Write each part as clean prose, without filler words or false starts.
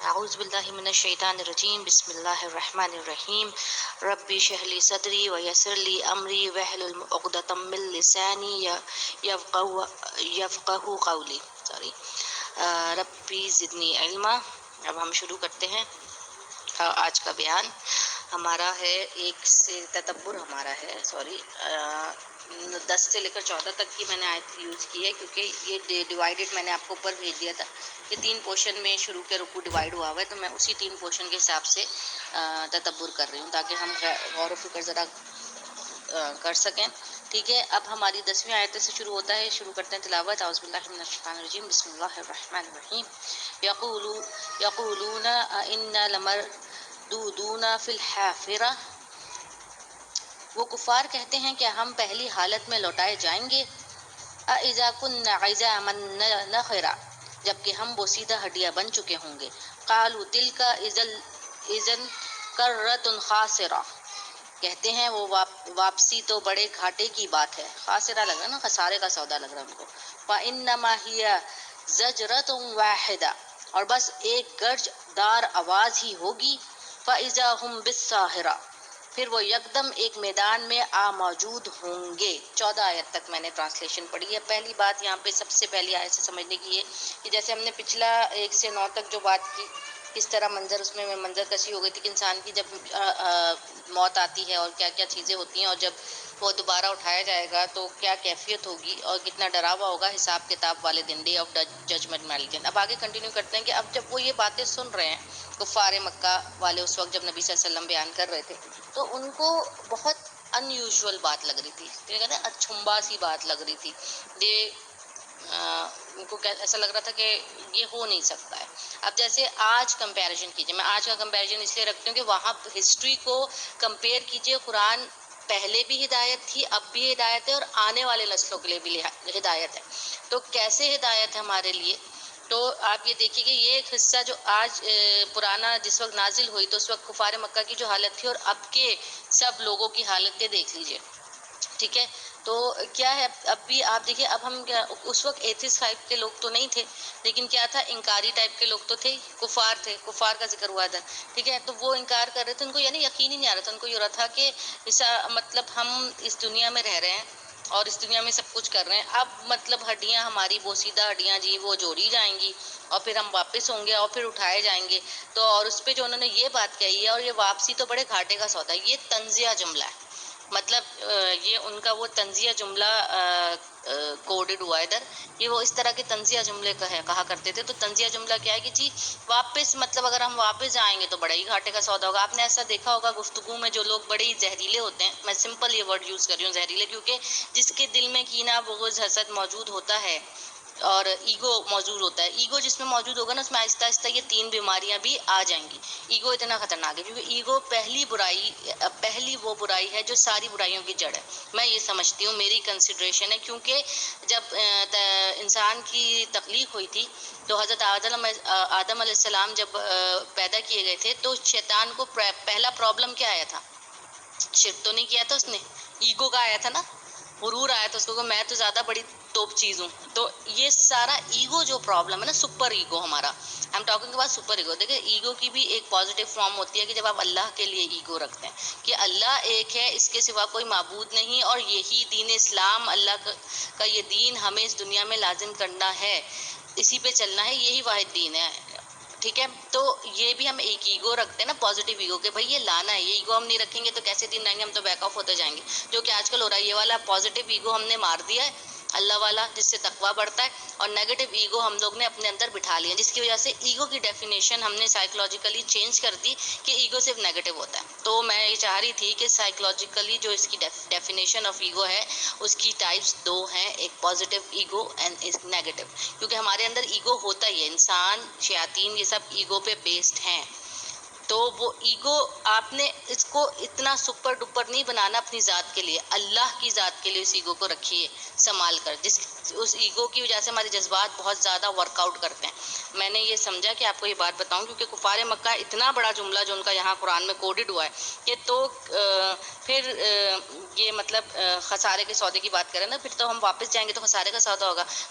اعوذ باللہ من الشیطان الرجیم بسم اللہ الرحمن الرحیم ربی اشرح لی صدری ویسر لی امری واحلل عقدۃ من لسانی یفقہوا قولی ربی زدنی علما۔ اب ہم شروع کرتے ہیں آج کا بیان۔ ہمارا ہے ایک سے تدبر ہمارا ہے 10 سے لے کر 14 تک کی میں نے آیت یوز کی ہے، کیونکہ یہ ڈیوائیڈڈ میں نے آپ کو اوپر بھیج دیا تھا کہ 3 پورشن میں شروع کے رکوع ڈیوائیڈ ہوا ہوا ہے، تو میں اسی 3 پورشن کے حساب سے تدبر کر رہی ہوں تاکہ ہم غور و فکر ذرا کر سکیں۔ ٹھیک ہے، اب ہماری 10ویں آیت سے شروع ہوتا ہے، شروع کرتے ہیں تلاوت۔ اعوذ باللہ من الشیطان الرجیم بسم اللہ الرحمن الرحیم۔ یقولون انا لمردودون فی الحافرہ، وہ کفار کہتے ہیں کہ ہم پہلی حالت میں لوٹائے جائیں گے۔ اذا كنا عظاما نخرا، جبکہ ہم بوسیدہ ہڈیاں بن چکے ہوں گے۔ قالوا تلک اذا کرۃ خاسرہ، کہتے ہیں وہ واپسی تو بڑے گھاٹے کی بات ہے۔ خاسرہ لگ رہا نا، خسارے کا سودا لگ رہا ان کو۔ فانما هي زجرۃ واحدہ، اور بس ایک گرج دار آواز ہی ہوگی۔ فاذا هم بالساہرہ، پھر وہ یکدم ایک میدان میں آ موجود ہوں گے۔ 14 آیت تک میں نے ٹرانسلیشن پڑھی ہے۔ پہلی بات یہاں پہ سب سے پہلی آیت سے سمجھنے کی ہے کہ جیسے ہم نے پچھلا 1 سے 9 تک جو بات کی، کس طرح اس میں منظر کشی ہو گئی تھی کہ انسان کی جب موت آتی ہے اور کیا کیا چیزیں ہوتی ہیں، اور جب وہ دوبارہ اٹھایا جائے گا تو کیا کیفیت ہوگی اور کتنا ڈراوا ہوگا حساب کتاب والے دن، ڈے آف ججمنٹ والے دن۔ اب آگے کنٹینیو کرتے ہیں کہ اب جب وہ یہ باتیں سن رہے ہیں کفار مکہ والے، اس وقت جب نبی صلی اللہ علیہ وسلم بیان کر رہے تھے، تو ان کو بہت ان یوزول بات لگ رہی تھی، کہتے ہیں اچھمبا سی بات لگ رہی تھی۔ ان کو ایسا لگ رہا تھا کہ یہ ہو نہیں سکتا ہے۔ اب جیسے آج کمپیریزن کیجئے، میں آج کا کمپیریزن اس لیے رکھتی ہوں کہ وہاں ہسٹری کو کمپیئر کیجئے۔ قرآن پہلے بھی ہدایت تھی، اب بھی ہدایت ہے، اور آنے والے نسلوں کے لیے بھی ہدایت ہے۔ تو کیسے ہدایت ہے ہمارے لیے؟ تو آپ یہ دیکھیے کہ یہ ایک حصہ جو آج پرانا جس وقت نازل ہوئی تو اس وقت کفار مکہ کی جو حالت تھی اور اب کے سب لوگوں کی حالتیں دیکھ لیجئے۔ ٹھیک ہے، تو کیا ہے، اب بھی آپ دیکھیے، اب ہم اس وقت ایتھس ٹائپ کے لوگ تو نہیں تھے، لیکن کیا تھا، انکاری ٹائپ کے لوگ تو تھے، کفار تھے، کفار کا ذکر ہوا تھا۔ ٹھیک ہے، تو وہ انکار کر رہے تھے، ان کو یعنی یقین ہی نہیں آ رہا تھا، ان کو یہ ہو رہا تھا کہ مطلب ہم اس دنیا میں رہ رہے ہیں اور اس دنیا میں سب کچھ کر رہے ہیں، اب مطلب ہڈیاں ہماری بوسیدہ ہڈیاں جی وہ جوڑی جائیں گی اور پھر ہم واپس ہوں گے اور پھر اٹھائے جائیں گے۔ تو اور اس پہ جو انہوں نے یہ بات کہی ہے، اور یہ واپسی تو بڑے گھاٹے کا سودا ہے، یہ طنزیہ جملہ ہے۔ مطلب یہ ان کا وہ طنزیہ جملہ کوڈڈ ہوا ہے ادھر، یہ وہ اس طرح کے طنزیہ جملے کہا کرتے تھے۔ تو طنزیہ جملہ کیا ہے کہ جی واپس، مطلب اگر ہم واپس جائیں گے تو بڑا ہی گھاٹے کا سودا ہوگا۔ آپ نے ایسا دیکھا ہوگا گفتگو میں جو لوگ بڑے ہی زہریلے ہوتے ہیں، میں سمپل یہ ورڈ یوز کر رہی ہوں زہریلے، کیونکہ جس کے دل میں کینہ، بغض، حسد موجود ہوتا ہے اور ایگو موجود ہوتا ہے، ایگو جس میں موجود ہوگا نا، اس میں آہستہ آہستہ یہ 3 بیماریاں بھی آ جائیں گی۔ ایگو اتنا خطرناک ہے کیونکہ ایگو پہلی وہ برائی ہے جو ساری برائیوں کی جڑ ہے، میں یہ سمجھتی ہوں، میری کنسیڈریشن ہے۔ کیونکہ جب انسان کی تخلیق ہوئی تھی تو حضرت آدم علیہ السلام جب پیدا کیے گئے تھے تو شیطان کو پہلا پرابلم کیا آیا تھا؟ شرک تو نہیں کیا تھا اس نے، ایگو کا آیا تھا نا، غرور آیا تھا اس کو کہ میں تو زیادہ بڑی توپ چیز ہوں۔ تو یہ سارا ایگو جو پرابلم ہے نا، سپر ایگو ہمارا، ہم ٹاکنگ اباؤٹ سپر ایگو۔ دیکھیں ایگو کی بھی ایک پازیٹیو فارم ہوتی ہے کہ جب آپ اللہ کے لیے ایگو رکھتے ہیں کہ اللہ ایک ہے، اس کے سوا کوئی معبود نہیں، اور یہی دین اسلام، اللہ کا یہ دین ہمیں اس دنیا میں لازم کرنا ہے، اسی پہ چلنا ہے، یہی واحد دین ہے۔ ٹھیک ہے، تو یہ بھی ہم ایک ایگو رکھتے ہیں نا، پازیٹیو ایگو، کہ بھائی یہ لانا ہے، یہ ایگو ہم نہیں رکھیں گے تو کیسے دین لائیں گے، ہم تو بیک آف ہوتے جائیں گے، جو کہ آج کل ہو رہا ہے۔ یہ والا پازیٹیو ایگو ہم نے مار دیا ہے، اللہ والا، جس سے تقویٰ بڑھتا ہے، اور نیگیٹو ایگو ہم لوگ نے اپنے اندر بٹھا لیا، جس کی وجہ سے ایگو کی ڈیفینیشن ہم نے سائیکولوجیکلی چینج کر دی کہ ایگو صرف نیگیٹو ہوتا ہے۔ تو میں یہ چاہ رہی تھی کہ سائیکولوجیکلی جو اس کی ڈیفینیشن آف ایگو ہے، اس کی ٹائپس 2 ہیں، ایک پازیٹیو ایگو اینڈ ایک نیگیٹو، کیونکہ ہمارے اندر ایگو ہوتا ہی ہے، انسان، شیاطین، یہ سب ایگو پہ بیسڈ ہیں۔ تو وہ ایگو آپ نے اس کو اتنا سپر ڈپر نہیں بنانا اپنی ذات کے لیے، اللہ کی ذات کے لیے اس ایگو کو رکھیے سنبھال کر، اس ایگو کی وجہ سے ہمارے جذبات بہت زیادہ ورک آؤٹ کرتے ہیں۔ میں نے یہ سمجھا کہ آپ کو یہ بات بتاؤں، کیونکہ کفار مکہ اتنا بڑا جملہ جو ان کا یہاں قرآن میں کوڈڈ ہوا ہے کہ تو پھر یہ مطلب خسارے کے سودے کی بات کریں نا، پھر تو ہم واپس جائیں گے تو خسارے کا سودا ہوگا،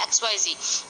XYZ।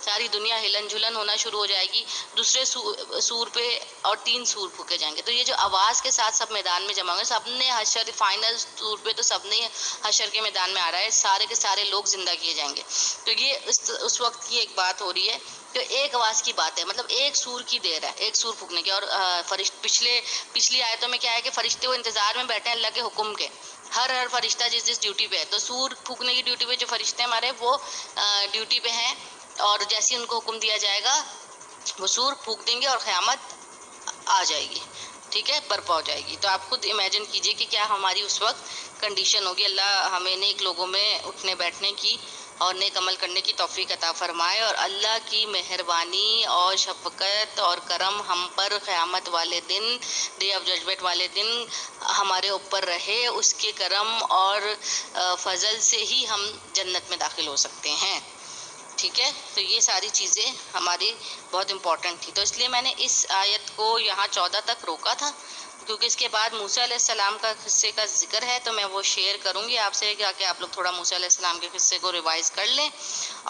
ساری دنیا ہلن جھلن ہونا شروع ہو جائے گی دوسرے سور پہ، اور 3 سور پھونکے جائیں گے، تو یہ جو آواز کے ساتھ سب میدان میں جمع ہوں گے، سب نے حشر فائنل سور پہ تو سب نے حشر کے میدان میں آ رہا ہے، سارے کے سارے لوگ زندہ کیے جائیں گے. تو یہ اس وقت کی ایک بات ہو رہی ہے. تو ایک آواز کی بات ہے، مطلب ایک سور کی دیر ہے، ایک سور پھونکنے کی. اور پچھلی آیتوں میں کیا ہے کہ فرشتے وہ انتظار میں بیٹھے ہیں اللہ کے حکم کے، ہر فرشتہ جس ڈیوٹی پہ ہے. تو سور پھونکنے کی ڈیوٹی پہ جو فرشتے ہمارے وہ ڈیوٹی پہ ہیں، اور جیسے ان کو حکم دیا جائے گا وہ سور پھونک دیں گے اور قیامت آ جائے گی، ٹھیک ہے، برپا ہو جائے گی. تو آپ خود امیجن کیجئے کہ کیا ہماری اس وقت کنڈیشن ہوگی. اللہ ہمیں نیک لوگوں میں اٹھنے بیٹھنے کی اور نیک عمل کرنے کی توفیق عطا فرمائے، اور اللہ کی مہربانی اور شفقت اور کرم ہم پر قیامت والے دن، ڈے آف ججمنٹ والے دن ہمارے اوپر رہے. اس کے کرم اور فضل سے ہی ہم جنت میں داخل ہو سکتے ہیں، ٹھیک ہے. تو یہ ساری چیزیں ہماری بہت امپورٹنٹ تھی. تو اس لیے میں نے اس آیت کو یہاں 14 تک روکا تھا، کیونکہ اس کے بعد موسیٰ علیہ السلام کا قصے کا ذکر ہے، تو میں وہ شیئر کروں گی آپ سے کہ آپ لوگ تھوڑا موسیٰ علیہ السلام کے قصے کو ریوائز کر لیں،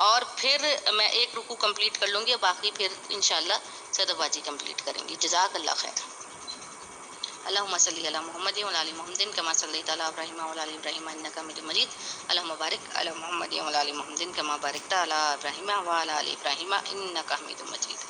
اور پھر میں ایک رکوع کمپلیٹ کر لوں گی، باقی پھر انشاءاللہ صدف باجی کمپلیٹ کریں گی. جزاک اللہ خیر. اللہم صلی علی محمد وعلی آل محمد کما صلیت علی ابراہیم وعلی آل ابراہیم انک حمید مجید. اللہم بارک علی محمد وعلی آل محمد کما بارکت علی ابراہیم وعلی آل ابراہیم انک حمید مجید.